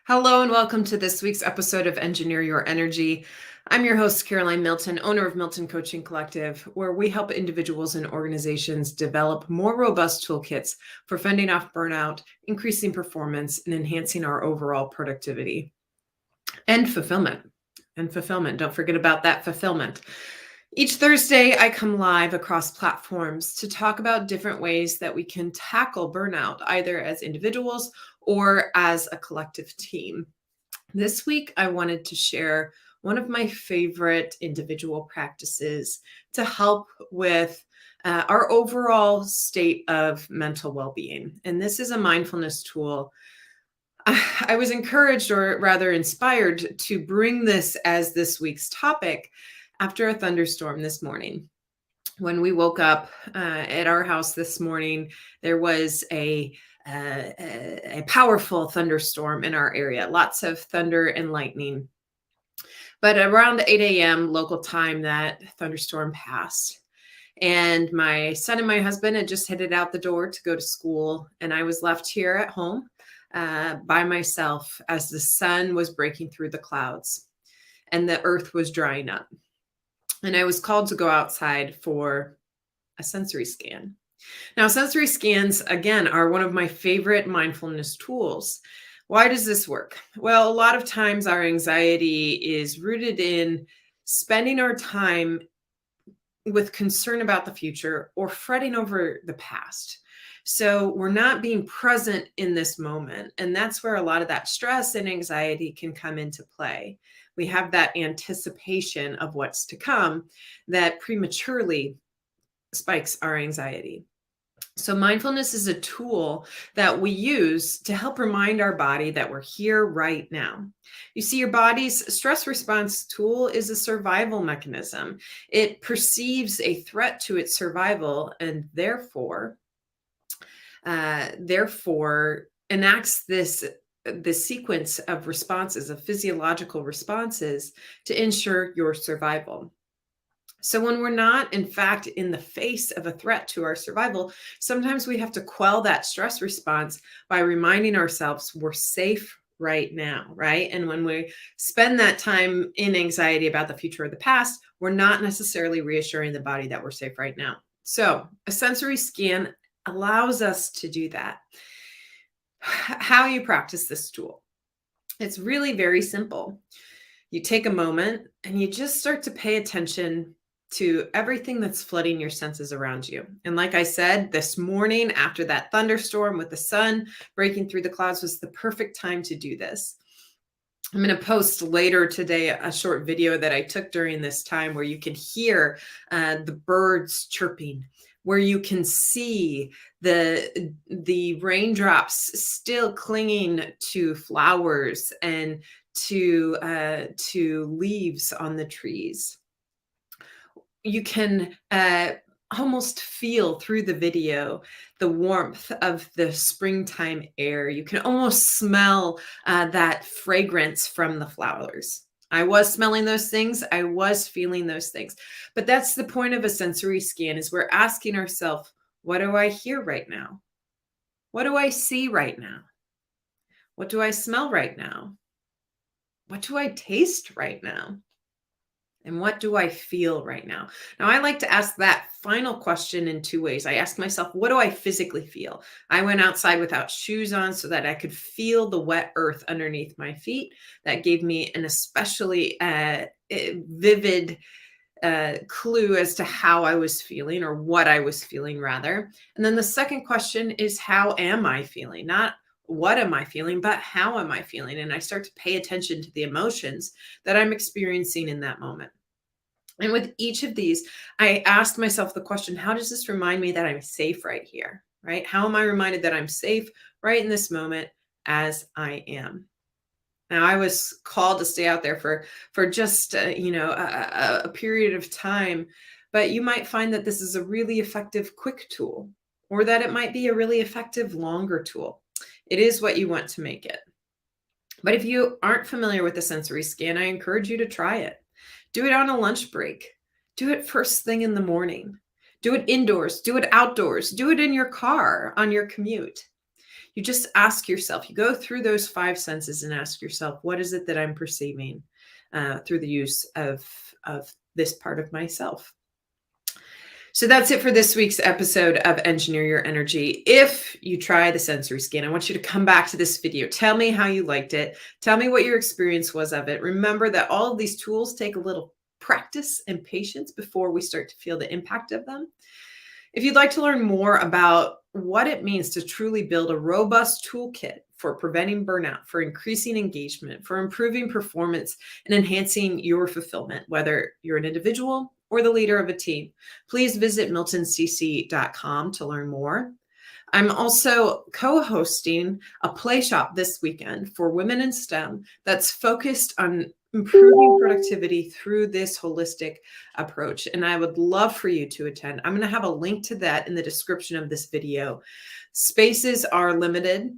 Hello and welcome to this week's episode of Engineer Your Energy. I'm your host, Caroline Milton, owner of Milton Coaching Collective, where we help individuals and organizations develop more robust toolkits for fending off burnout, increasing performance, and enhancing our overall productivity and fulfillment. Don't forget about that fulfillment. Each Thursday, I come live across platforms to talk about different ways that we can tackle burnout, either as individuals or as a collective team. This week, I wanted to share one of my favorite individual practices to help with our overall state of mental well being. And this is a mindfulness tool. I was encouraged, or rather inspired, to bring this as this week's topic after a thunderstorm this morning. When we woke up at our house this morning, there was a powerful thunderstorm in our area, lots of thunder and lightning. But around 8 a.m. local time, that thunderstorm passed. And my son and my husband had just headed out the door to go to school. And I was left here at home by myself as the sun was breaking through the clouds and the earth was drying up. And I was called to go outside for a sensory scan. Now, sensory scans, again, are one of my favorite mindfulness tools. Why does this work? Well, a lot of times our anxiety is rooted in spending our time with concern about the future or fretting over the past. So we're not being present in this moment. And that's where a lot of that stress and anxiety can come into play. We have that anticipation of what's to come that prematurely spikes our anxiety. So mindfulness is a tool that we use to help remind our body that we're here right now. You see, your body's stress response tool is a survival mechanism. It perceives a threat to its survival and therefore enacts this sequence of responses, of physiological responses to ensure your survival. So when we're not, in fact, in the face of a threat to our survival, sometimes we have to quell that stress response by reminding ourselves we're safe right now, right? And when we spend that time in anxiety about the future or the past, we're not necessarily reassuring the body that we're safe right now. So a sensory scan allows us to do that. How you practice this tool? It's really very simple. You take a moment and you just start to pay attention to everything that's flooding your senses around you. And like I said, this morning after that thunderstorm with the sun breaking through the clouds was the perfect time to do this. I'm going to post later today a short video that I took during this time where you can hear the birds chirping, where you can see the raindrops still clinging to flowers and to leaves on the trees. You can almost feel through the video the warmth of the springtime air. You can almost smell that fragrance from the flowers. I was smelling those things. I was feeling those things. But that's the point of a sensory scan, is we're asking ourselves, what do I hear right now? What do I see right now? What do I smell right now? What do I taste right now? And what do I feel right now? Now, I like to ask that final question in two ways. I ask myself, what do I physically feel? I went outside without shoes on so that I could feel the wet earth underneath my feet. That gave me an especially vivid clue as to how I was feeling, or what I was feeling, rather. And then the second question is, how am I feeling? Not what am I feeling, but how am I feeling? And I start to pay attention to the emotions that I'm experiencing in that moment. And with each of these, I asked myself the question, how does this remind me that I'm safe right here, right? How am I reminded that I'm safe right in this moment as I am? Now, I was called to stay out there for just, a period of time, but you might find that this is a really effective quick tool, or that it might be a really effective longer tool. It is what you want to make it. But if you aren't familiar with the sensory scan, I encourage you to try it. Do it on a lunch break. Do it first thing in the morning. Do it indoors. Do it outdoors. Do it in your car on your commute. You just ask yourself, you go through those five senses and ask yourself, what is it that I'm perceiving through the use of this part of myself? So that's it for this week's episode of Engineer Your Energy. If you try the sensory scan, I want you to come back to this video. Tell me how you liked it. Tell me what your experience was of it. Remember that all of these tools take a little practice and patience before we start to feel the impact of them. If you'd like to learn more about what it means to truly build a robust toolkit for preventing burnout, for increasing engagement, for improving performance, and enhancing your fulfillment, whether you're an individual or the leader of a team, please visit miltoncc.com to learn more. I'm also co-hosting a play shop this weekend for women in STEM that's focused on improving productivity through this holistic approach. And I would love for you to attend. I'm going to have a link to that in the description of this video. Spaces are limited.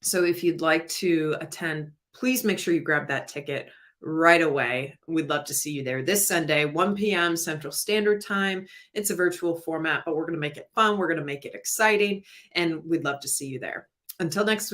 So if you'd like to attend, please make sure you grab that ticket right away. We'd love to see you there this Sunday, 1 p.m. Central Standard Time. It's a virtual format, but we're going to make it fun. We're going to make it exciting, and we'd love to see you there. Until next week.